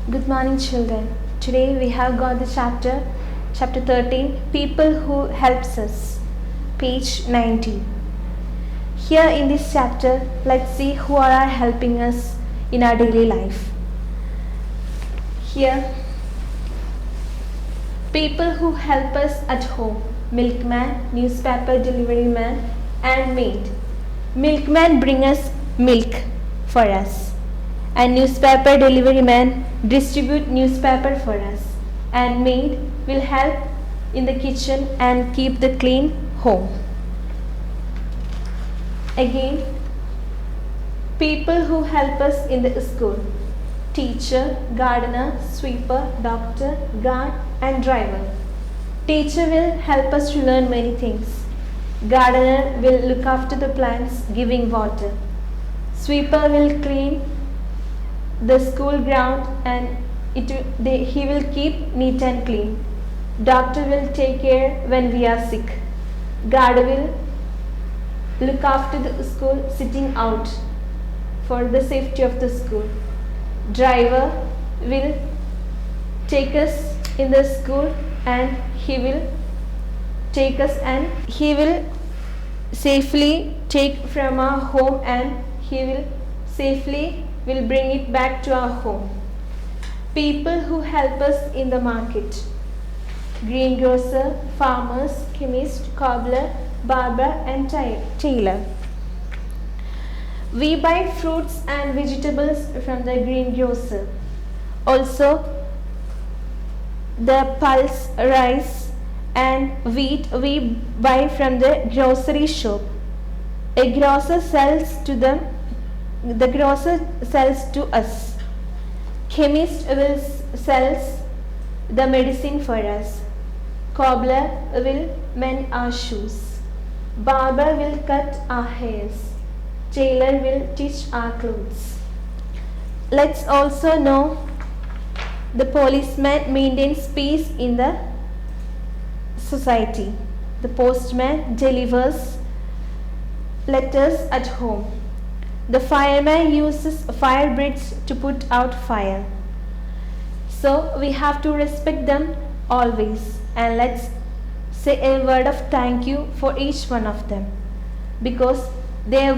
Good morning, children. Today we have got the chapter 13, People Who Helps Us, page 90. Here in this chapter, let's see who are helping us in our daily life. Here, people who help us at home: milkman, newspaper delivery man, and maid. Milkman brings us milk for us, and newspaper delivery man distribute newspaper for us, and maid will help in the kitchen and keep the clean home. Again, people who help us in the school: teacher, gardener, sweeper, doctor, guard, and driver. Teacher will help us to learn many things. Gardener will look after the plants, giving water. Sweeper will clean the school ground and he will keep neat and clean. Doctor will take care when we are sick. Guard will look after the school, sitting out for the safety of the school. Driver will take us in the school and he will take us and he will safely take from our home and he will safely will bring it back to our home. People who help us in the market: greengrocer, farmers, chemist, cobbler, barber, and tailor. We buy fruits and vegetables from the greengrocer. Also, the pulse, rice, and wheat we buy from the grocery shop. A grocer sells to them. The grocer sells to us. Chemist will sells the medicine for us. Cobbler will mend our shoes. Barber will cut our hairs. Tailor will stitch our clothes. Let's also know the policeman maintains peace in the society. The postman delivers letters at home. The fireman uses fire bricks to put out fire. So we have to respect them always, and let's say a word of thank you for each one of them, because they are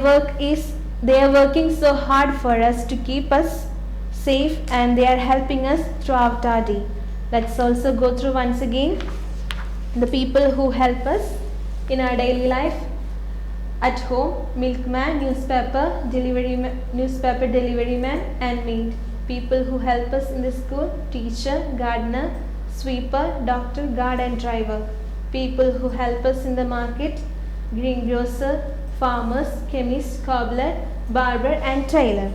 working so hard for us to keep us safe, and they are helping us throughout our day. Let's also go through once again the people who help us in our daily life. At home: milkman, newspaper delivery man, and maid. People who help us in the school: teacher, gardener, sweeper, doctor, guard, and driver. People who help us in the market: greengrocer, farmers, chemist, cobbler, barber, and tailor.